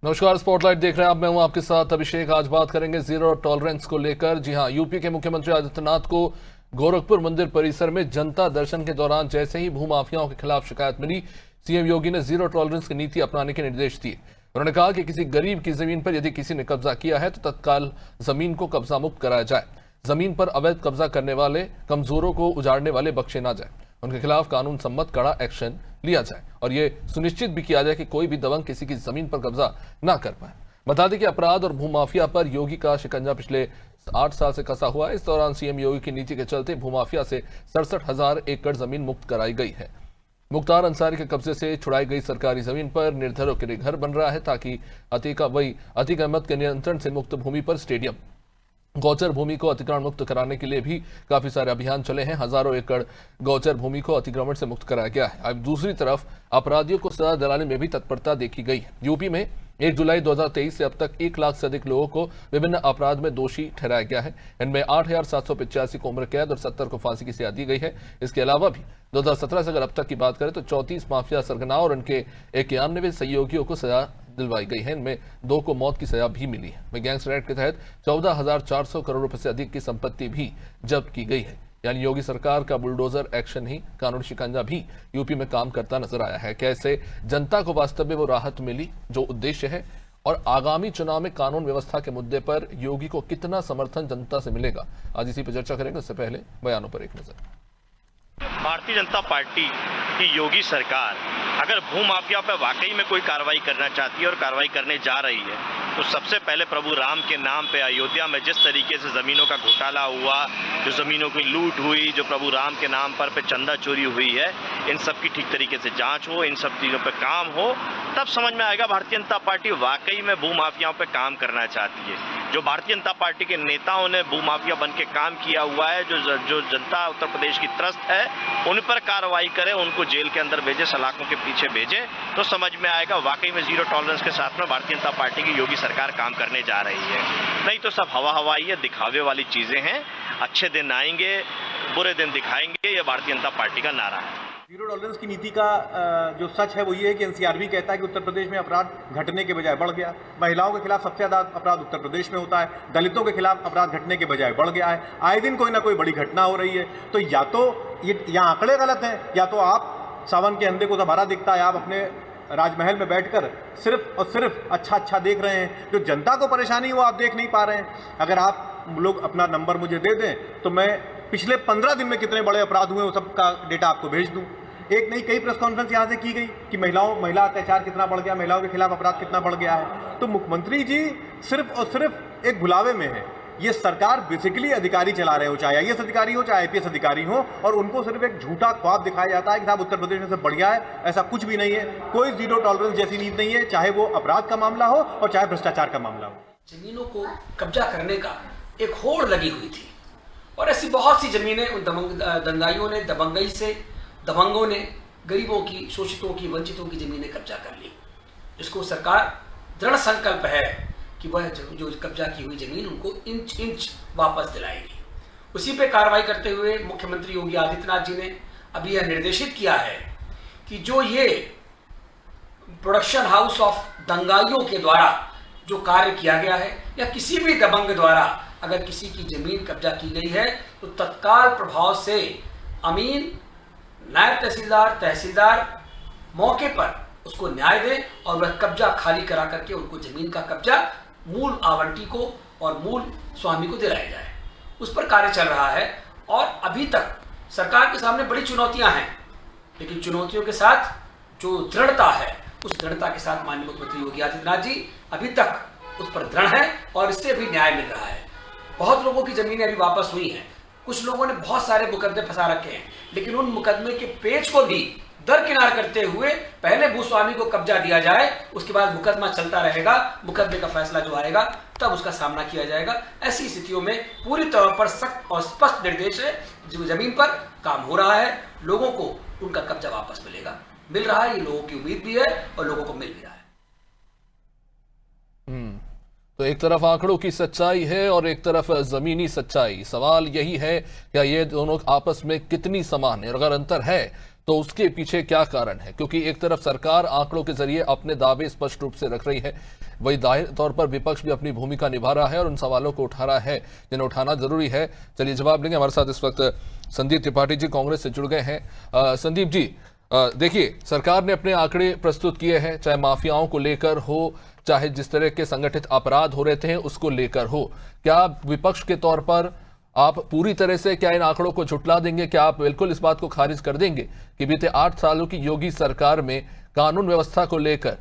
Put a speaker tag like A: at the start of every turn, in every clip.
A: नमस्कार, स्पॉटलाइट देख रहे हैं आप। मैं हूं आपके साथ अभिषेक। आज बात करेंगे जीरो टॉलरेंस को लेकर। जी हां, यूपी के मुख्यमंत्री आदित्यनाथ को गोरखपुर मंदिर परिसर में जनता दर्शन के दौरान जैसे ही भूमाफियाओं के खिलाफ शिकायत मिली, सीएम योगी ने जीरो टॉलरेंस की नीति अपनाने के निर्देश दिए। उन्होंने कहा कि किसी गरीब की जमीन पर यदि किसी ने कब्जा किया है तो तत्काल जमीन को कब्जा मुक्त कराया जाए। जमीन पर अवैध कब्जा करने वाले, कमजोरों को उजाड़ने वाले बख्शे ना जाए। उनके खिलाफ कानून सम्मत कड़ा एक्शन लिया जाए और ये सुनिश्चित भी किया जाए कि कोई भी दबंग किसी की जमीन पर कब्जा ना कर पाए। बता दें कि अपराध और भूमाफिया पर योगी का शिकंजा पिछले 8 साल से कसा हुआ है। इस दौरान सीएम योगी की नीति के चलते भूमाफिया से 67,000 एकड़ जमीन मुक्त कराई गई है। मुख्तार अंसारी के कब्जे से छुड़ाई गई सरकारी जमीन पर निर्धरों के लिए घर बन रहा है, ताकि अतीक अहमद के नियंत्रण से मुक्त भूमि पर स्टेडियम, गौचर भूमि को अतिक्रमण मुक्त कराने के लिए भी काफी सारे अभियान चले हैं। हजारों एकड़ गौचर भूमि को अतिक्रमण से मुक्त कराया गया है। अब दूसरी तरफ अपराधियों को सजा दिलाने में भी तत्परता देखी गई है। यूपी में 1 जुलाई 2023 से अब तक 1 लाख से अधिक लोगों को विभिन्न अपराध में दोषी ठहराया गया है। इनमें 8,785 को उम्र कैद और 70 को फांसी की सजा दी गई है। इसके अलावा भी 2017 से अगर अब तक की बात करें तो 34 माफिया सरगना और उनके 91 सहयोगियों को सजा दिलवाई गई है। इनमें 2 को मौत की सजा भी मिली है। गैंगस्टर एक्ट के तहत 14,400 करोड़ रुपए से अधिक की संपत्ति भी जब्त की गई है। यानी योगी सरकार का बुलडोजर एक्शन ही कानूनी शिकंजा भी यूपी में काम करता नजर आया है। कैसे जनता को वास्तव में वो राहत मिली जो उद्देश्य है, और आगामी चुनाव में कानून व्यवस्था के मुद्दे पर योगी को कितना समर्थन जनता से मिलेगा, आज इसी पर चर्चा करेंगे। उससे पहले बयानों पर एक नजर।
B: भारतीय जनता पार्टी की योगी सरकार अगर भूमाफिया पर वाकई में कोई कार्रवाई करना चाहती है और कार्रवाई करने जा रही है, तो सबसे पहले प्रभु राम के नाम पे अयोध्या में जिस तरीके से ज़मीनों का घोटाला हुआ, जो ज़मीनों की लूट हुई, जो प्रभु राम के नाम पर चंदा चोरी हुई है, इन सब की ठीक तरीके से जांच हो, इन सब चीज़ों पर काम हो, तब समझ में आएगा भारतीय जनता पार्टी वाकई में भूमाफियाओं पर काम करना चाहती है। जो भारतीय जनता पार्टी के नेताओं ने भूमाफिया बन के काम किया हुआ है, जो जनता उत्तर प्रदेश की त्रस्त है, उन पर कार्रवाई करें, उनको जेल के अंदर भेजे, सलाखों के पीछे भेजे, तो समझ में आएगा वाकई में जीरो टॉलरेंस के साथ में भारतीय जनता पार्टी की योगी सरकार काम करने जा रही है। नहीं तो सब हवा हवाई है, दिखावे वाली चीजें हैं। अच्छे दिन आएंगे, बुरे दिन दिखाएंगे, ये भारतीय जनता पार्टी का नारा है।
C: जीरो टॉलरेंस की नीति का जो सच है वो ये है कि एनसीआर भी कहता है कि उत्तर प्रदेश में अपराध घटने के बजाय बढ़ गया। महिलाओं के खिलाफ सबसे ज़्यादा अपराध उत्तर प्रदेश में होता है, दलितों के खिलाफ अपराध घटने के बजाय बढ़ गया है। आए दिन कोई ना कोई बड़ी घटना हो रही है। तो या तो ये यहाँ आंकड़े गलत हैं, या तो आप सावन के अंधे को तो भरा दिखता है, आप अपने राजमहल में बैठकर सिर्फ और सिर्फ अच्छा देख रहे हैं। जो जनता को परेशानी वो आप देख नहीं पा रहे हैं। अगर आप लोग अपना नंबर मुझे दे दें तो मैं पिछले 15 दिन में कितने बड़े अपराध हुए वो सब का डेटा आपको भेज दूं। एक नहीं, कई प्रेस कॉन्फ्रेंस यहाँ से की गई कि महिला अत्याचार कितना बढ़ गया, महिलाओं के खिलाफ अपराध कितना बढ़ गया है। तो मुख्यमंत्री जी सिर्फ और सिर्फ एक भुलावे में है। ये सरकार बेसिकली अधिकारी चला रहे हो, चाहे आईएएस अधिकारी हो चाहे आईपीएस अधिकारी हो, और उनको सिर्फ एक झूठा ख्वाब दिखाया जाता है कि साहब उत्तर प्रदेश में सब बढ़िया है। ऐसा कुछ भी नहीं है। कोई जीरो टॉलरेंस जैसी नीति नहीं है, चाहे वो अपराध का मामला हो और चाहे भ्रष्टाचार का मामला हो।
D: जमीनों को कब्जा करने का एक होड़ लगी हुई थी, और ऐसी बहुत सी जमीनें उन दंगाइयों ने, दबंगों ने गरीबों की, शोषितों की, वंचितों की जमीनें कब्जा कर ली। जिसको सरकार दृढ़ संकल्प है कि वह जो कब्जा की हुई जमीन उनको इंच इंच वापस दिलाएगी। उसी पे कार्रवाई करते हुए मुख्यमंत्री योगी आदित्यनाथ जी ने अभी यह निर्देशित किया है कि जो ये प्रोडक्शन हाउस ऑफ दंगाइयों के द्वारा जो कार्य किया गया है, या किसी भी दबंग द्वारा अगर किसी की जमीन कब्जा की गई है, तो तत्काल प्रभाव से अमीन, नायब तहसीलदार मौके पर उसको न्याय दे और वह कब्जा खाली करा करके उनको जमीन का कब्जा मूल आवंटी को और मूल स्वामी को दिलाया जाए। उस पर कार्य चल रहा है। और अभी तक सरकार के सामने बड़ी चुनौतियां हैं, लेकिन चुनौतियों के साथ जो दृढ़ता है, उस दृढ़ता के साथ माननीय मुख्यमंत्री योगी आदित्यनाथ जी अभी तक उस पर दृढ़ है और इससे भी न्याय मिल रहा है। बहुत लोगों की जमीनें अभी वापस हुई हैं। कुछ लोगों ने बहुत सारे मुकदमे फंसा रखे हैं, लेकिन उन मुकदमे के पेच को भी दरकिनार करते हुए पहले भूस्वामी को कब्जा दिया जाए, उसके बाद मुकदमा चलता रहेगा, मुकदमे का फैसला जो आएगा तब उसका सामना किया जाएगा। ऐसी स्थितियों में पूरी तौर पर सख्त और स्पष्ट निर्देश है, जो जमीन पर काम हो रहा है, लोगों को उनका कब्जा वापस मिल रहा है। ये लोगों की उम्मीद भी है और लोगों को मिल भी रहा है।
A: तो एक तरफ आंकड़ों की सच्चाई है और एक तरफ जमीनी सच्चाई। सवाल यही है क्या ये दोनों आपस में कितनी समान है, और अगर अंतर है तो उसके पीछे क्या कारण है? क्योंकि एक तरफ सरकार आंकड़ों के जरिए अपने दावे स्पष्ट रूप से रख रही है, वही जाहिर तौर पर विपक्ष भी अपनी भूमिका निभा रहा है और उन सवालों को उठा रहा है जिन्हें उठाना जरूरी है। चलिए जवाब लेंगे। हमारे साथ इस वक्त संदीप त्रिपाठी जी कांग्रेस से जुड़ गए हैं। संदीप जी, देखिए, सरकार ने अपने आंकड़े प्रस्तुत किए हैं, चाहे माफियाओं को लेकर हो, चाहे जिस तरह के संगठित अपराध हो रहे थे उसको लेकर हो। क्या विपक्ष के तौर पर आप पूरी तरह से क्या इन आंकड़ों को झुटला देंगे? क्या आप बिल्कुल इस बात को खारिज कर देंगे कि बीते 8 सालों की योगी सरकार में कानून व्यवस्था को लेकर,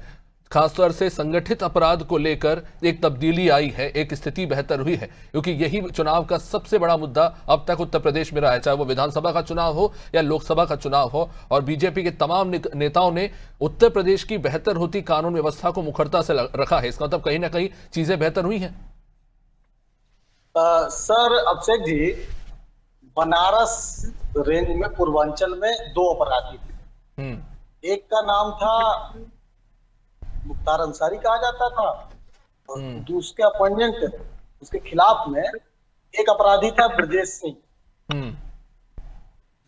A: खासतौर से संगठित अपराध को लेकर एक तब्दीली आई है, एक स्थिति बेहतर हुई है? क्योंकि यही चुनाव का सबसे बड़ा मुद्दा अब तक उत्तर प्रदेश में रहा है, चाहे वो विधानसभा का चुनाव हो या लोकसभा का चुनाव हो, और बीजेपी के तमाम नेताओं ने उत्तर प्रदेश की बेहतर होती कानून व्यवस्था को मुखरता से रखा है। इसका मतलब कहीं ना कहीं चीजें बेहतर हुई हैं।
E: सर अभिषेक जी, बनारस रेंज में पूर्वांचल में 2 अपराधी थे। एक का नाम था मुख्तार अंसारी कहा जाता था, और दूसरे अपॉइंटेंट उसके खिलाफ में एक अपराधी था ब्रजेश सिंह।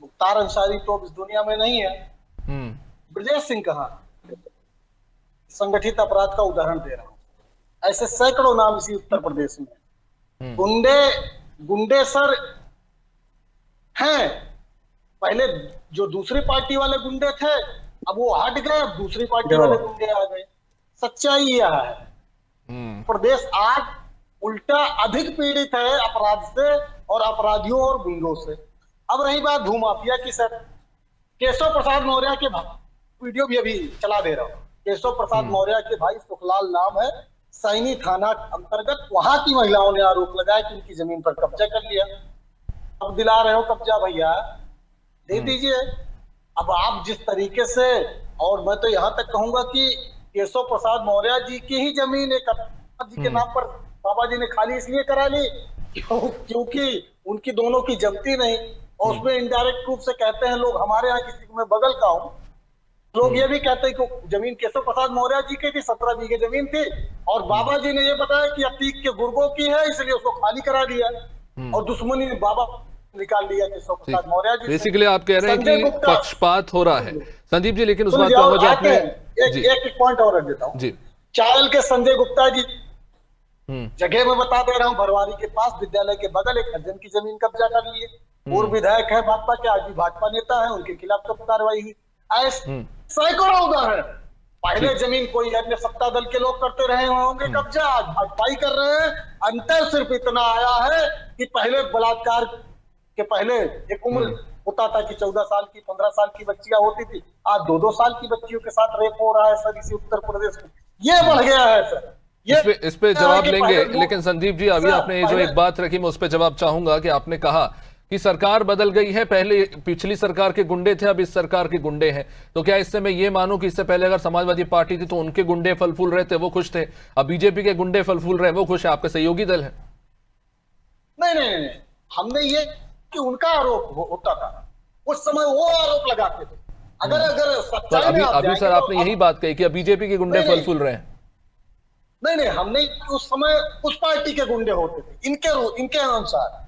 E: मुख्तार अंसारी तो इस दुनिया में नहीं है, ब्रजेश सिंह कहाँ? संगठित अपराध का उदाहरण दे रहा हूं। ऐसे सैकड़ों नाम इसी उत्तर प्रदेश में। गुंडे सर हैं। पहले जो दूसरी पार्टी वाले गुंडे थे अब वो हट गए, अब दूसरी पार्टी वाले गुंडे आ गए। सच्चाई यह है, प्रदेश आज उल्टा अधिक पीड़ित है अपराध से और अपराधियों और गुंडों से। अब रही बात भूमाफिया की, सर केशव प्रसाद मौर्य के वीडियो भी अभी चला दे रहा हूँ। केशव प्रसाद मौर्य के भाई सुखलाल नाम है, सैनी थाना अंतर्गत। वहां की महिलाओं ने आरोप लगाया कि उनकी जमीन पर कब्जा कर लिया। अब दिला रहे हो कब्जा भैया, दे दीजिए। अब आप जिस तरीके से, और मैं तो यहां तक कहूंगा कि केशव प्रसाद मौर्य जी की ही जमीन एक जी के नाम पर बाबा जी ने खाली इसलिए करा ली क्योंकि उनकी दोनों की जमती नहीं, और उसमें इनडायरेक्ट रूप से कहते हैं लोग, हमारे यहाँ किसी को मैं बगल का हूँ, लोग ये भी कहते हैं कि जमीन केशव प्रसाद मौर्य जी की थी, 17 बीघे जमीन थी, और बाबा जी ने ये बताया कि अतीक के गुर्गों की है, इसलिए उसको खाली करा दिया, और दुश्मनी ने बाबा निकाल लिया केशव प्रसाद मौर्य जी।
A: बेसिकली आप कह रहे हैं कि पक्षपात हो रहा है संदीप जी, लेकिन उस बात को जो आपने
E: एक पॉइंट और रख देता हूँ
A: जी।
E: चायल के संजय गुप्ता जी, जगह में बता दे रहा हूँ, भरवारी के पास विद्यालय के बगल 1 हज़न की जमीन कब्जा कर लिए। पूर्व विधायक है भाजपा के, आज भी भाजपा नेता है, उनके खिलाफ कब कार्रवाई हुई? ऐसे सैकड़ों उदाहरण। पहले जमीन कोई अन्य सत्ता दल के लोग करते रहे होंगे कब्जा, आज भाजपा ही कर रहे हैं। अंतर सिर्फ इतना आया है कि पहले बलात्कार के पहले एक उम्र होता था कि 14 साल की 15 साल की बच्चियां होती थी, आज 2-2 साल की बच्चियों के साथ रेप हो रहा है सर इसी उत्तर प्रदेश में। ये बढ़ गया है सर।
A: इस पे जवाब लेंगे, लेकिन संदीप जी अभी आपने जो एक बात रखी मैं उस पर जवाब चाहूंगा कि आपने कहा कि सरकार बदल गई है, पहले पिछली सरकार के गुंडे थे, अब इस सरकार के गुंडे हैं। तो क्या इससे मैं ये मानूं कि इससे पहले अगर समाजवादी पार्टी थी तो उनके गुंडे फल फूल रहे थे, वो खुश थे, अब बीजेपी के गुंडे फल फूल रहे, वो खुश है, आपके सहयोगी दल है?
E: नहीं, हमने ये कि उनका आरोप होता था, उस समय वो आरोप लगाते थे। अगर सच्चाई में
A: अभी सर आपने यही बात कही कि अब बीजेपी के गुंडे फल फूल रहे हैं।
E: नहीं, हमने उस समय उस पार्टी के गुंडे होते थे इनके अनुसार,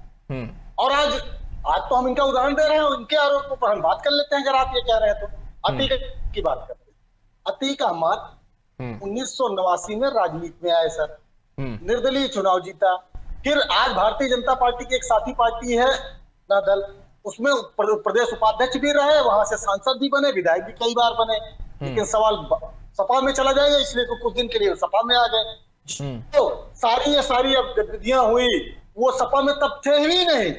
E: और आज तो हम इनका उदाहरण दे रहे हैं, इनके आरोपों पर हम बात कर लेते हैं। अगर आप ये कह रहे हैं तो अतीक की बात करते हैं। अतीक अहमद 1989 में राजनीति में आए सर, निर्दलीय चुनाव जीता। फिर आज भारतीय जनता पार्टी की एक साथी पार्टी है ना दल, उसमें प्रदेश उपाध्यक्ष भी रहे, वहां से सांसद भी बने, विधायक भी कई बार बने। लेकिन सवाल सपा में चला जाएगा, इसलिए तो कुछ दिन के लिए सपा में आ गए। तो सारी अब गतिविधियां हुई, वो सपा में तब थे ही नहीं।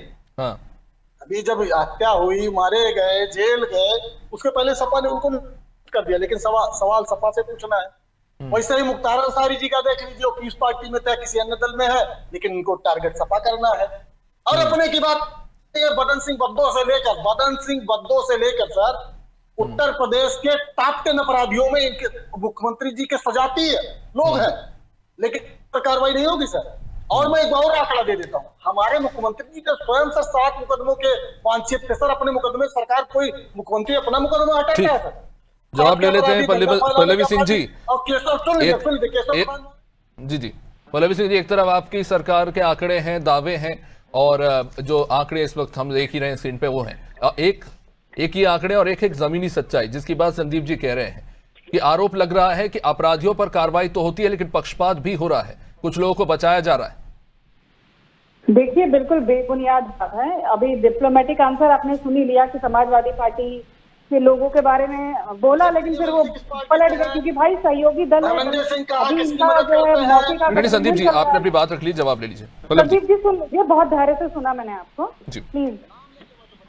E: अभी जब हत्या हुई, मारे गए, जेल गए, उसके पहले सपा ने उनको कर दिया। लेकिन सवाल सपा से पूछना है। वैसे ही मुख्तार अंसारी जी का देख लीजिए, पीस पार्टी में था, किसी अन्य दल में है, लेकिन इनको टारगेट सपा करना है। और अपने की बात बदन सिंह बद्दो से लेकर सर उत्तर प्रदेश के टॉप 10 अपराधियों में इनके मुख्यमंत्री जी के सजाती है लोग हैं, लेकिन कार्रवाई नहीं होगी सर। और मैं एक और आंकड़ा दे देता हूँ, हमारे मुख्यमंत्री जी के स्वयं से 7 मुकदमों के 5-6 थे सर अपने मुकदमे। सरकार कोई मुख्यमंत्री अपना मुकदमा हटाता है सर?
A: जवाब ले लेते हैं पल्लवी सिंह जी। जी पल्लवी सिंह जी, एक तरफ आपकी सरकार के आंकड़े हैं, दावे हैं, और जो आंकड़े इस वक्त हम देख ही रहे हैं स्क्रीन पे वो हैं। एक एक ही आंकड़े और एक एक जमीनी सच्चाई, जिसकी बात संदीप जी कह रहे हैं कि आरोप लग रहा है कि अपराधियों पर कार्रवाई तो होती है लेकिन पक्षपात भी हो रहा है, कुछ लोगों को बचाया जा रहा है।
F: देखिए, बिल्कुल बेबुनियाद बात है। अभी डिप्लोमेटिक आंसर आपने सुन ही लिया कि समाजवादी पार्टी के लोगों के बारे में बोला, लेकिन फिर वो पलट गए क्योंकि भाई सहयोगी दल है। अभी इनका जो है मौके का
A: नहीं संदीप जी, आपने अपनी बात रख ली, जवाब ले लीजिए।
F: संदीप जी सुन लीजिए, बहुत धैर्य से सुना मैंने आपको
A: जी
F: प्लीज।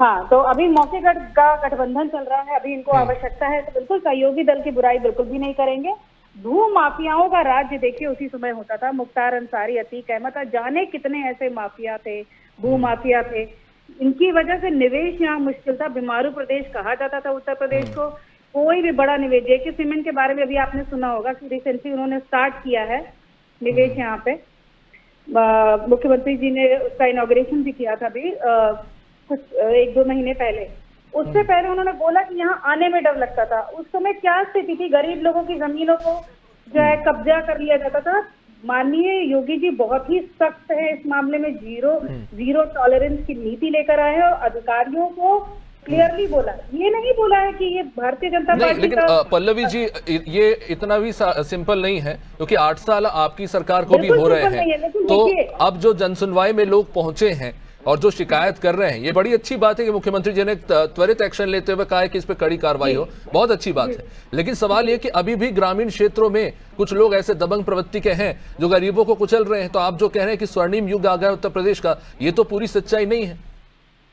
F: हाँ, तो अभी मौके का गठबंधन चल रहा है, अभी इनको आवश्यकता है तो बिल्कुल सहयोगी दल की बुराई बिल्कुल भी नहीं करेंगे। भू माफियाओं का राज्य देखिए उसी समय होता था, मुख्तार अंसारी, अतीक अहमद, जाने कितने ऐसे माफिया थे, भू माफिया थे। इनकी वजह से निवेश यहाँ मुश्किल था। बीमारू प्रदेश कहा जाता था उत्तर प्रदेश को। कोई भी बड़ा निवेश, जेके सीमेंट के बारे में अभी आपने सुना होगा कि रिसेंटली उन्होंने स्टार्ट किया है निवेश यहाँ पे। मुख्यमंत्री जी ने उसका इनॉग्रेशन भी किया था अभी कुछ 1-2 महीने पहले। उससे पहले उन्होंने बोला कि यहाँ आने में डर लगता था। उस समय क्या स्थिति थी, गरीब लोगों की जमीनों को जो है कब्जा कर लिया जाता था। माननीय योगी जी बहुत ही सख्त है इस मामले में, जीरो टॉलरेंस की नीति लेकर आए हैं और अधिकारियों को क्लियरली बोला, ये नहीं बोला है कि ये भारतीय जनता पार्टी
A: लेकिन पल्लवी जी ये इतना भी सिंपल नहीं है, क्योंकि 8 साल आपकी सरकार को भी हो रहे हैं। तो अब जो जनसुनवाई में लोग पहुंचे हैं और जो शिकायत कर रहे हैं, ये बड़ी अच्छी बात है कि मुख्यमंत्री जी ने त्वरित एक्शन लेते हुए कहा है कि इस पे कड़ी कार्रवाई हो, बहुत अच्छी बात है। लेकिन सवाल ये कि अभी भी ग्रामीण क्षेत्रों में कुछ लोग ऐसे दबंग प्रवृत्ति के हैं जो गरीबों को कुचल रहे हैं। तो आप जो कह रहे हैं कि स्वर्णिम युग आ गया उत्तर प्रदेश का, ये तो पूरी सच्चाई नहीं है।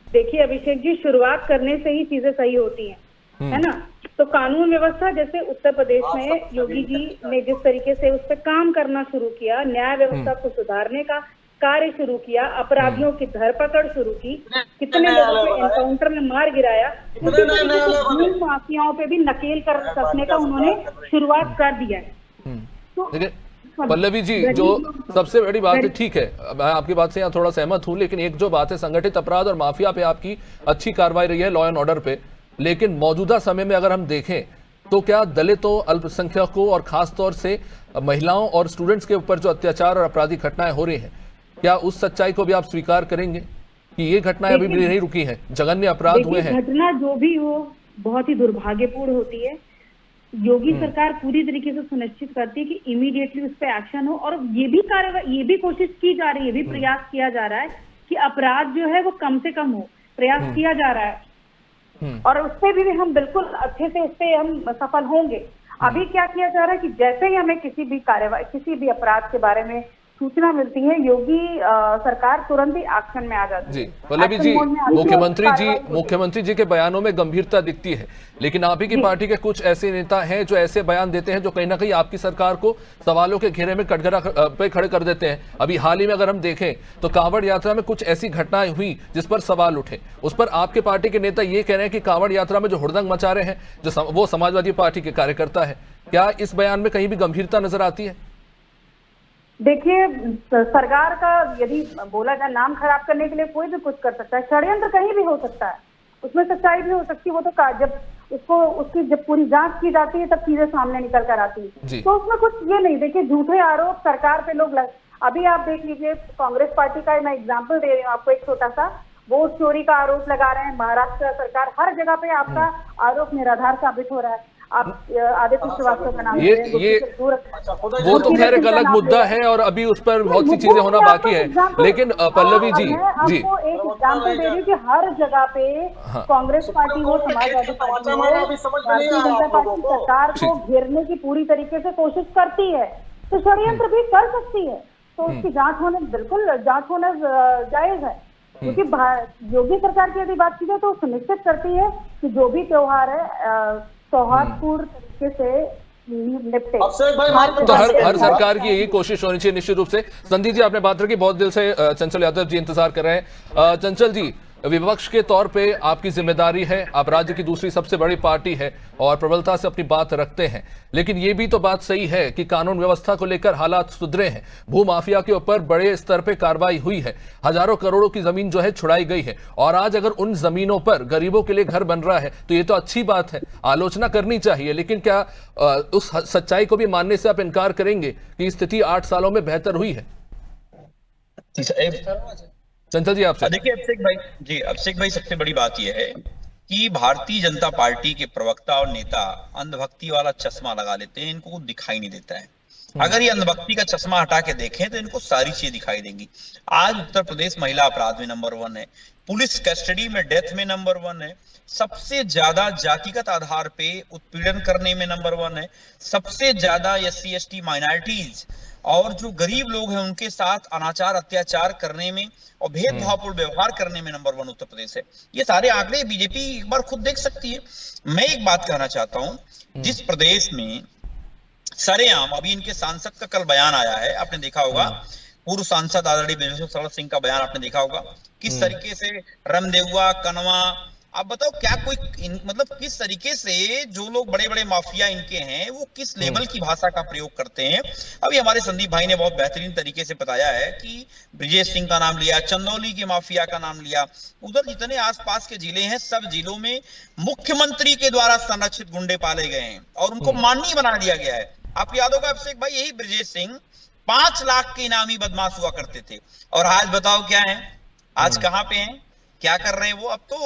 F: देखिए अभिषेक जी, शुरुआत करने से ही चीजें सही होती हैं, है ना। तो कानून व्यवस्था जैसे उत्तर प्रदेश में योगी जी ने जिस तरीके से उस पर काम करना शुरू किया, न्याय व्यवस्था को सुधारने का कार्य शुरू किया, अपराधियों की धरपकड़ शुरू की, कितने लोगों को एनकाउंटर में मार गिराया, माफियाओं पे भी नकेल कर सकने का उन्होंने शुरुआत कर दिया है।
A: तो पल्लवी जी, जो सबसे बड़ी बात है, ठीक है मैं आपकी बात से यहाँ थोड़ा सहमत हूँ, लेकिन एक जो बात है संगठित अपराध और माफिया पे आपकी अच्छी कार्रवाई रही है, लॉ एंड ऑर्डर पे, लेकिन मौजूदा समय में अगर हम देखें तो क्या दलितों, अल्पसंख्यकों और खासतौर से महिलाओं और स्टूडेंट्स के ऊपर जो अत्याचार और आपराधिक घटनाएं हो रही हैं, क्या उस सच्चाई को भी आप स्वीकार करेंगे कि ये घटनाएं अभी भी नहीं रुकी हैं, जघन्य अपराध हुए हैं?
F: घटना जो भी हो बहुत ही दुर्भाग्यपूर्ण होती है। योगी सरकार पूरी तरीके से सुनिश्चित करती है कि इमीडिएटली उस पर एक्शन हो, और ये भी कार्रवाई, ये भी कोशिश की जा रही है, ये भी प्रयास किया जा रहा है कि अपराध जो है वो कम से कम हो, प्रयास किया जा रहा है। और उस पर भी हम बिल्कुल अच्छे से, इस पे हम सफल होंगे। अभी क्या किया जा रहा है कि जैसे ही हमें किसी भी कार्रवाई, किसी भी अपराध के बारे में सूचना मिलती है, योगी सरकार तुरंत ही एक्शन में आ जाती है।
A: जी पल्लवी जी, मुख्यमंत्री जी के बयानों में गंभीरता दिखती है, लेकिन आप ही की पार्टी के कुछ ऐसे नेता हैं जो ऐसे बयान देते हैं जो कहीं ना कहीं आपकी सरकार को सवालों के घेरे में कटघरा पे खड़े कर देते हैं। अभी हाल ही में अगर हम देखें तो कांवड़ यात्रा में कुछ ऐसी घटनाएं हुई जिस पर सवाल उठे, उस पर आपके पार्टी के नेता ये कह रहे हैं कि कांवड़ यात्रा में जो हुड़दंग मचा रहे हैं जो वो समाजवादी पार्टी के कार्यकर्ता है। क्या इस बयान में कहीं भी गंभीरता नजर आती है?
F: देखिए, सरकार का यदि बोला जाए, नाम खराब करने के लिए कोई भी कुछ कर सकता है, षड्यंत्र कहीं भी हो सकता है, उसमें सच्चाई भी हो सकती है। वो तो जब उसकी जब पूरी जांच की जाती है तब चीजें सामने निकल कर आती है, तो उसमें कुछ ये नहीं। देखिए, झूठे आरोप सरकार पे लोग अभी आप देख लीजिए, कांग्रेस पार्टी का मैं एग्जाम्पल दे रही हूँ आपको एक छोटा सा, वो चोरी का आरोप लगा रहे हैं। महाराष्ट्र सरकार, हर जगह पे आपका आरोप निराधार साबित हो रहा है। आप आदित्य श्रीवास्तव का नाम
A: वो तो खैर एक अलग मुद्दा है और अभी उस पर बहुत सी चीजें होना बाकी है। लेकिन पल्लवी जी,
F: आपको एक एग्जाम्पल दे रही हूँ कि हर जगह पे कांग्रेस पार्टी हो, समाजवादी पार्टी हो, भारतीय जनता पार्टी सरकार को घेरने की पूरी तरीके से कोशिश करती है, तो षड्यंत्र भी कर सकती है, तो उसकी जांच होना जायज है। क्योंकि योगी सरकार की यदि बात की जाए तो सुनिश्चित करती है कि जो भी त्योहार है सौहार्दपूर्ण तरीके से निपटे।
A: तो हर सरकार की यही कोशिश होनी चाहिए निश्चित रूप से। संदीप जी, आपने बात रखी, बहुत दिल से चंचल यादव जी इंतजार कर रहे हैं। चंचल जी, विपक्ष के तौर पे आपकी जिम्मेदारी है, आप राज्य की दूसरी सबसे बड़ी पार्टी है और प्रबलता से अपनी बात रखते हैं, लेकिन ये भी तो बात सही है कि कानून व्यवस्था को लेकर हालात सुधरे हैं, भू माफिया के ऊपर बड़े स्तर पे कार्रवाई हुई है, हजारों करोड़ों की जमीन जो है छुड़ाई गई है, और आज अगर उन जमीनों पर गरीबों के लिए घर बन रहा है तो ये तो अच्छी बात है, आलोचना करनी चाहिए। लेकिन क्या उस सच्चाई को भी मानने से आप इनकार करेंगे कि स्थिति 8 सालों में बेहतर हुई है?
G: चंचल जी, आपसे। देखिए अभिषेक भाई, सबसे बड़ी बात यह है कि भारतीय जनता पार्टी के प्रवक्ता और नेता अंधभक्ति वाला चश्मा लगा लेते हैं, इनको कुछ दिखाई नहीं देता है। अगर ये अंधभक्ति का चश्मा हटा के देखें तो इनको सारी चीजें दिखाई देंगी। आज उत्तर प्रदेश महिला अपराध में नंबर 1 है, पुलिस कस्टडी में डेथ में नंबर 1 है, सबसे ज्यादा जातिगत आधार पे उत्पीड़न करने में नंबर 1 है, सबसे ज्यादा SC ST माइनॉरिटीज और जो गरीब लोग हैं उनके साथ अनाचार अत्याचार करने में और भेदभावपूर्ण व्यवहार करने में नंबर 1 उत्तर प्रदेश है। ये सारे आंकड़े बीजेपी एक बार खुद देख सकती है। मैं एक बात कहना चाहता हूं, जिस प्रदेश में सरेआम, अभी इनके सांसद का कल बयान आया है, आपने देखा होगा, पूर्व सांसद आदरणीय बिजेश्वर शरण सिंह का बयान आपने देखा होगा, किस तरीके से रमदेवा, कनवा, आप बताओ क्या कोई मतलब किस तरीके से जो लोग बड़े बड़े माफिया इनके हैं वो किस लेवल की भाषा का प्रयोग करते हैं। अभी हमारे संदीप भाई ने बहुत बेहतरीन तरीके से बताया है कि ब्रिजेश सिंह का नाम लिया, चंदौली के माफिया का नाम लिया, उधर जितने आसपास के जिले हैं सब जिलों में मुख्यमंत्री के द्वारा संरक्षित गुंडे पाले गए हैं और उनको माननीय बना दिया गया है। आपको याद होगा अभिषेक भाई, यही ब्रिजेश सिंह 5 लाख के इनामी बदमाश हुआ करते थे और आज बताओ क्या है, आज कहां पे हैं, क्या कर रहे हैं वो? अब तो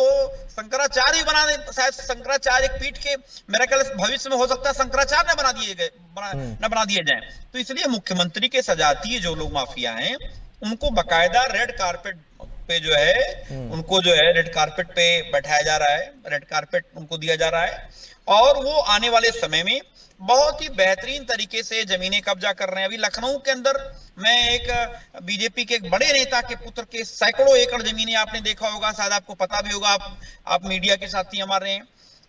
G: शंकराचार्य बना दे, शायद शंकराचार्य एक पीठ के, मेरा ख्याल भविष्य में हो सकता है शंकराचार्य न बना दिए जाएं। तो इसलिए मुख्यमंत्री के सजातीय जो लोग माफिया हैं उनको बकायदा रेड कारपेट पे जो है उनको जो है रेड कारपेट पे बैठाया जा रहा है, रेड कारपेट उनको दिया जा रहा है और वो आने वाले समय में बहुत ही बेहतरीन तरीके से जमीनें कब्जा कर रहे हैं। अभी लखनऊ के अंदर मैं एक बीजेपी के एक बड़े नेता के पुत्र के सैकड़ों एकड़ जमीनें आपने देखा होगा, शायद आपको पता भी होगा, आप मीडिया के साथी हमारे हैं।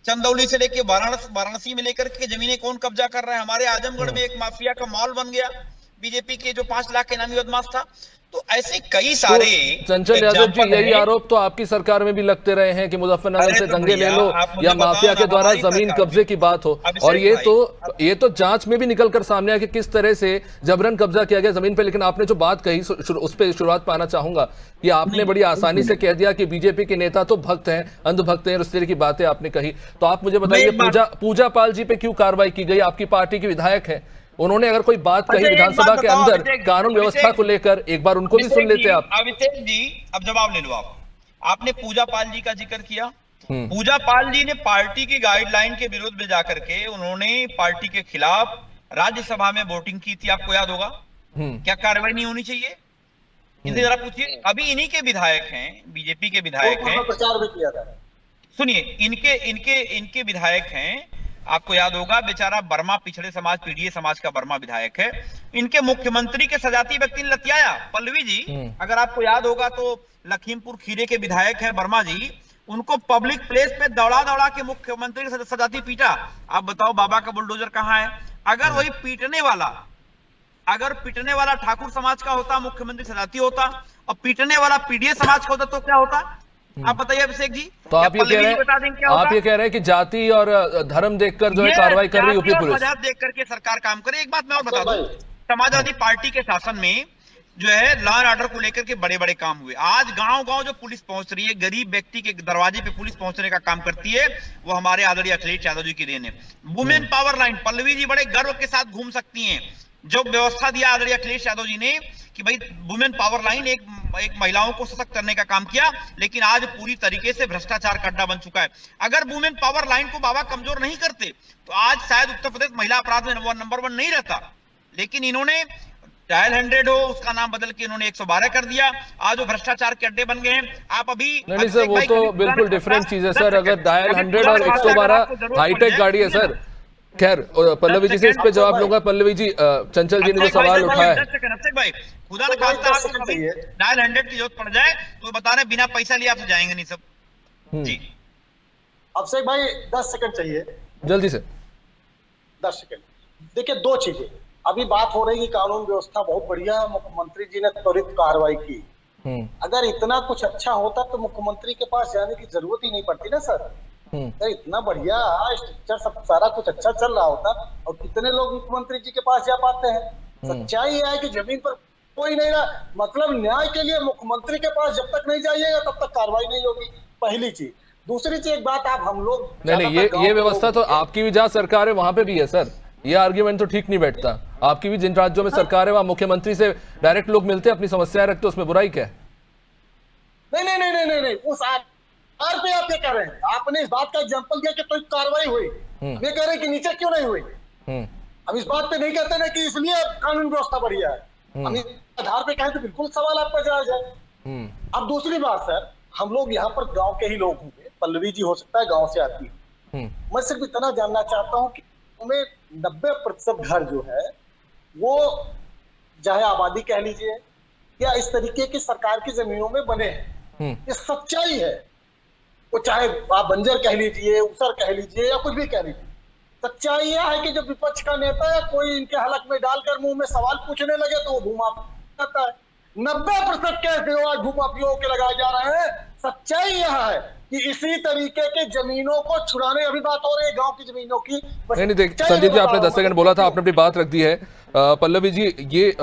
G: चंदौली से लेके वाराणसी में लेकर के जमीनें कौन कब्जा कर रहा है? हमारे आजमगढ़ में एक माफिया का मॉल बन गया बीजेपी के, जो 5 लाख के इनामी बदमाश था। तो ऐसे कई सारे
A: चंचल यादव जी, यही आरोप तो आपकी सरकार में भी लगते रहे हैं कि मुजफ्फरनगर से दंगे ले लो या माफिया के द्वारा जमीन कब्जे की बात हो, और ये तो जांच में भी निकल कर सामने आया कि किस तरह से जबरन कब्जा किया गया जमीन पे। लेकिन आपने जो बात कही उस पर शुरुआत पाना चाहूंगा कि आपने बड़ी आसानी से कह दिया कि बीजेपी के नेता तो भक्त हैं, अंधभक्त हैं, उस तरह की बातें आपने कही। तो आप मुझे बताइए, पूजा पाल जी पे क्यों कार्रवाई की गई? आपकी पार्टी के विधायक हैं, उन्होंने अगर कोई बात कही विधानसभा के अंदर कानून व्यवस्था को लेकर, एक बार उनको भी सुन लेते आप।
G: अभिषेक जी, अब जवाब ले लो आप। आपने पूजा पाल जी का जिक्र किया, पूजा पाल जी ने पार्टी की गाइडलाइन के विरोध में जाकर के उन्होंने पार्टी के खिलाफ राज्यसभा में वोटिंग की थी, आपको याद होगा। क्या कार्रवाई नहीं होनी चाहिए? इनसे जरा पूछिए। अभी इन्हीं के विधायक हैं, बीजेपी के विधायक हैं,
E: प्रचार भी किया था।
G: सुनिए, इनके विधायक हैं, आपको याद होगा, बेचारा वर्मा पिछड़े समाज पीडीए समाज का वर्मा विधायक है, इनके मुख्यमंत्री के सजाती व्यक्ति ने लतियाया, पल्लवी जी, अगर आपको याद होगा तो लखीमपुर खीरे के विधायक है वर्मा जी, उनको पब्लिक प्लेस पे दौड़ा के मुख्यमंत्री के सजाती पीटा। आप बताओ बाबा का बुलडोजर कहाँ है? अगर वही पीटने वाला ठाकुर समाज का होता, मुख्यमंत्री सजाती होता, और पीटने वाला पीडीए समाज का होता तो क्या होता? आप बताइए अभिषेक जी।
A: तो आप ये कह रहे हैं कि जाति और धर्म देखकर जो है कार्रवाई कर रही यूपी पुलिस,
G: देख करके सरकार काम करे। एक बात मैं और बता दूं, समाजवादी पार्टी के शासन में जो है लॉ एंड ऑर्डर को लेकर के बड़े बड़े काम हुए। आज गांव-गांव जो पुलिस पहुंच रही है, गरीब व्यक्ति के दरवाजे पे पुलिस पहुंचने का काम करती है, वो हमारे आदरणीय अखिलेश यादव जी की देन है। Women power line, Pallavi ji बड़े गर्व के साथ घूम सकती हैं, जो व्यवस्था दिया आदरणीय अखिलेश यादव जी ने कि भाई वुमेन पावर लाइन एक महिलाओं को सशक्त करने का काम किया, लेकिन आज पूरी तरीके से भ्रष्टाचार का अड्डा बन चुका है। अगर वुमेन पावर लाइन को बाबा कमजोर नहीं करते तो आज शायद उत्तर प्रदेश महिला अपराध में नंबर 1 नहीं रहता। लेकिन इन्होंने डायल 100 हो उसका नाम बदल के इन्होंने 112 कर दिया। आज वो भ्रष्टाचार के अड्डे बन गए हैं। आप अभी
A: नहीं सर, वो तो बिल्कुल डिफरेंट चीज है सर। अगर डायल 100 और 112 हाईटेक गाड़ी है सर। खैर, पल्लवी जी से इस पे जवाब लूंगा। पल्लवी जी, चंचल जी ने जो सवाल उठाया है,
G: भाई खुदा न खास्ता आपको डायल 100 की जरूरत पड़ जाए तो बता रहे बिना पैसा लिए आपसे जाएंगे नहीं सब जी।
E: अभिषेक भाई 10 सेकंड चाहिए,
A: जल्दी से
E: 10 सेकंड। देखिए, 2 चीजें अभी बात हो रही है। कानून व्यवस्था बहुत बढ़िया, मुख्यमंत्री जी ने त्वरित कार्रवाई की। अगर इतना कुछ अच्छा होता तो मुख्यमंत्री के पास जाने की जरूरत ही नहीं पड़ती ना सर। अगर इतना बढ़िया स्ट्रक्चर सब सारा कुछ अच्छा चल रहा होता और कितने लोग मुख्यमंत्री जी के पास जा पाते हैं। सच्चाई है कि जमीन पर कोई नहीं रहा, मतलब न्याय के लिए मुख्यमंत्री के पास जब तक नहीं जाइएगा तब तक कार्रवाई नहीं होगी, पहली चीज। दूसरी चीज, एक बात आप हम लोग
A: नहीं, ये व्यवस्था तो आपकी भी जहाँ सरकार है वहां पे भी है सर। ये आर्ग्यूमेंट तो ठीक नहीं बैठता। आपकी भी जिन राज्यों में सरकार है वहां मुख्यमंत्री से डायरेक्ट लोग मिलते हैं, अपनी समस्याएं रखते, उसमें बुराई क्या है?
E: नहीं, उस आधार पे आप ये कह रहे हैं? आपने इस बात का एग्जांपल दिया कि तो कार्रवाई हुई, वे कह रहे हैं कि नीचे क्यों नहीं हुई। हम इस बात पे नहीं कहते ना कि इसलिए कानून व्यवस्था बढ़िया है, हम इस आधार पे कहें तो बिल्कुल सवाल आपका जायज है। अब दूसरी बात सर, हम लोग यहाँ पर गांव के ही लोग होंगे, पल्लवी जी हो सकता है गांव से आती है, मैं सिर्फ इतना जानना चाहता हूँ कि हमें 90% घर जो है वो चाहे आबादी कह लीजिए या इस तरीके की सरकार की जमीनों में बने हैं, ये सच्चाई है। वो चाहे आप बंजर कह लीजिए, ऊसर कह लीजिए या कुछ भी कह लीजिए, सच्चाई यह है कि जब विपक्ष का नेता या कोई इनके हलक में डालकर मुंह में सवाल पूछने लगे तो वो भूमाफिया करता है। 90% केस जो आज भूमाफियों के लगाए जा रहे हैं, सच्चाई यह है कि इसी तरीके के जमीनों को छुड़ाने, अभी बात हो रही है गांव की जमीनों की।
A: नहीं देख संदीप जी, आपने 10 सेकंड बोला था, आपने अपनी बात रख दी है। पल्लवी जी, ये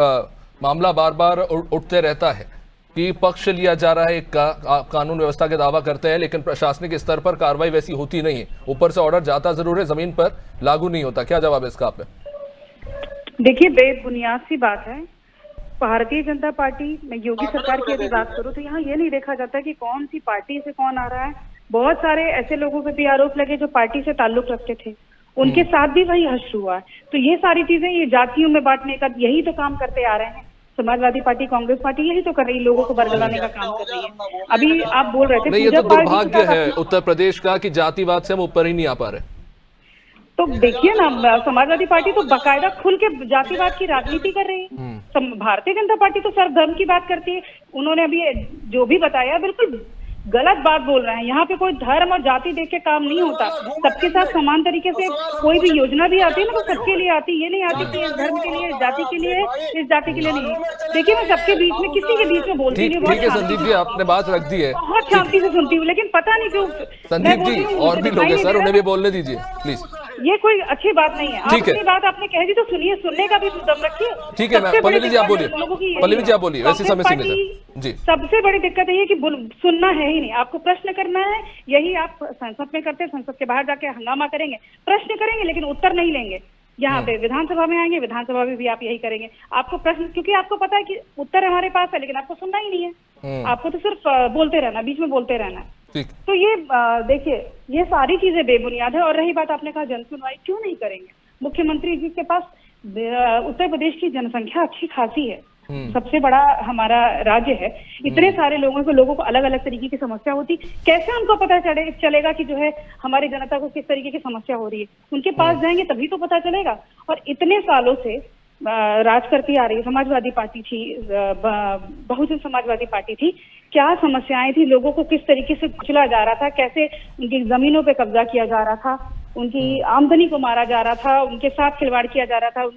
A: मामला बार बार उठते रहता है कि पक्ष लिया जा रहा है, एक कानून व्यवस्था के दावा करते हैं, लेकिन प्रशासनिक स्तर पर कार्रवाई वैसी होती नहीं है। ऊपर से ऑर्डर जाता जरूर है, जमीन पर लागू नहीं होता। क्या जवाब है इसका आपने?
F: देखिए, बेबुनियाद सी बात है। भारतीय जनता पार्टी में योगी सरकार की यदि बात करूं तो यहाँ ये नहीं देखा जाता कि कौन सी पार्टी से कौन आ रहा है। बहुत सारे ऐसे लोगों पे भी आरोप लगे जो पार्टी से ताल्लुक रखते थे, उनके साथ भी वही हश्र हुआ है। तो ये सारी चीजें, ये जातियों में बांटने का यही तो काम करते आ रहे हैं। समाजवादी पार्टी, कांग्रेस पार्टी यही तो कर रही है, लोगों को बरगलाने का काम कर रही है। अभी आप बोल रहे थे,
A: नहीं, ये तो दुर्भाग्य है उत्तर प्रदेश का कि जातिवाद से हम ऊपर ही नहीं आ पा रहे।
F: तो देखिए ना, समाजवादी पार्टी तो बाकायदा खुल के जातिवाद की राजनीति कर रही है। भारतीय जनता पार्टी तो सर्वधर्म की बात करती है। उन्होंने अभी जो भी बताया बिल्कुल गलत बात बोल रहे हैं। यहाँ पे कोई धर्म और जाति देख के काम नहीं होता। सबके साथ समान तरीके से कोई भी योजना भी आती है ना, तो सबके लिए आती है। ये नहीं आती कि इस धर्म के लिए, जाति के लिए, इस जाति के लिए नहीं। देखिए, मैं सबके बीच में, किसी के बीच में बोलती हूँ।
A: ठीक है संदीप जी, आपने बात रख दी है,
F: बहुत शांति से सुनती हूँ, लेकिन पता नहीं क्यों।
A: संदीप जी, और भी लोग हैं सर, उन्हें भी बोलने दीजिए प्लीज।
F: ये कोई अच्छी बात नहीं है।
A: ठीक है,
F: अपनी बात आपने कह दी तो सुनिए, सुनने का भी दम रखिए।
A: ठीक है, मैं पल्लवी जी आप बोलिए, पल्लवी जी आप बोलिए, वैसे समय सीमित है जी।
F: सबसे बड़ी दिक्कत ये है कि सुनना है ही नहीं। आपको प्रश्न करना है, यही आप संसद में करते हैं। संसद के बाहर जाके हंगामा करेंगे, प्रश्न करेंगे, लेकिन उत्तर नहीं लेंगे। यहाँ पे विधानसभा में आएंगे, विधानसभा में भी आप यही करेंगे। आपको प्रश्न, क्योंकि आपको पता है कि उत्तर हमारे पास है, लेकिन आपको सुनना ही नहीं है। आपको तो सिर्फ बोलते रहना, बीच में बोलते रहना है। तो ये देखिए, ये सारी चीजें बेबुनियाद है। और रही बात, आपने कहा जन सुनवाई क्यों नहीं करेंगे। मुख्यमंत्री जी के पास उत्तर प्रदेश की जनसंख्या अच्छी खासी है, सबसे बड़ा हमारा राज्य है। इतने सारे लोगों को अलग अलग तरीके की समस्या होती, कैसे उनको पता चलेगा कि जो है हमारी जनता को किस तरीके की समस्या हो रही है। उनके पास जाएंगे तभी तो पता चलेगा। और इतने सालों से राज करती आ रही समाजवादी पार्टी थी, बहुजन समाजवादी पार्टी थी, क्या समस्याएं थी, लोगों को किस तरीके से कुचला जा रहा था, कैसे उनकी जमीनों पे कब्जा किया जा रहा था, उनकी आमदनी को मारा जा रहा था, उनके साथ खिलवाड़ किया जा रहा था।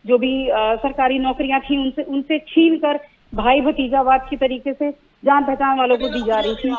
F: जो भी सरकारी नौकरियां थी उनसे छीन कर भाई भतीजावाद की तरीके से जान पहचान वालों को दी जा रही थी।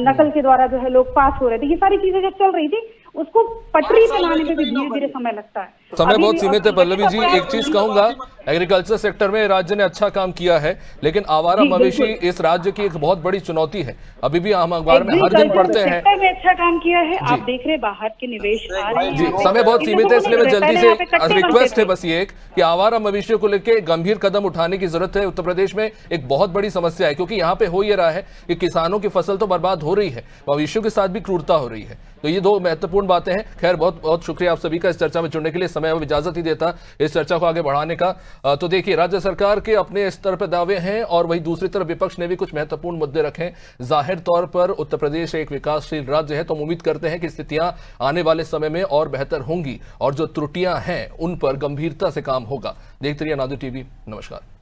F: नकल के द्वारा जो है लोग पास हो रहे थे। ये सारी चीजें जब चल रही थी, उसको पटरी बनाने में भी धीरे धीरे समय लगता है।
A: समय बहुत सीमित है पल्लवी जी। एक चीज कहूंगा, एग्रीकल्चर सेक्टर में राज्य ने अच्छा काम किया है, लेकिन आवारा मवेशी इस राज्य की एक बहुत बड़ी चुनौती है। अभी भी हम अखबार में हर दिन पढ़ते हैं।
F: सेक्टर में अच्छा काम किया है, आप देख रहे बाहर के निवेश आ रहे हैं।
A: जी, समय बहुत सीमित है, इसलिए मैं जल्दी से रिक्वेस्ट है बस ये एक कि आवारा मवेशियों को लेकर गंभीर कदम उठाने की जरूरत है। उत्तर प्रदेश में एक बहुत बड़ी समस्या है, क्योंकि यहाँ पे हो ये रहा है कि किसानों की फसल तो बर्बाद हो रही है, मवेशियों के साथ भी क्रूरता हो रही है। तो ये दो महत्वपूर्ण बातें हैं। खैर, बहुत बहुत शुक्रिया आप सभी का इस चर्चा में जुड़ने के लिए। समय अब इजाजत ही देता इस चर्चा को आगे बढ़ाने का। तो देखिए, राज्य सरकार के अपने स्तर पर दावे हैं और वही दूसरी तरफ विपक्ष ने भी कुछ महत्वपूर्ण मुद्दे रखे। जाहिर तौर पर उत्तर प्रदेश एक विकासशील राज्य है, तो उम्मीद करते हैं कि स्थितियां आने वाले समय में और बेहतर होंगी और जो त्रुटियां हैं उन पर गंभीरता से काम होगा। देखते रहिए नादिर टीवी। नमस्कार।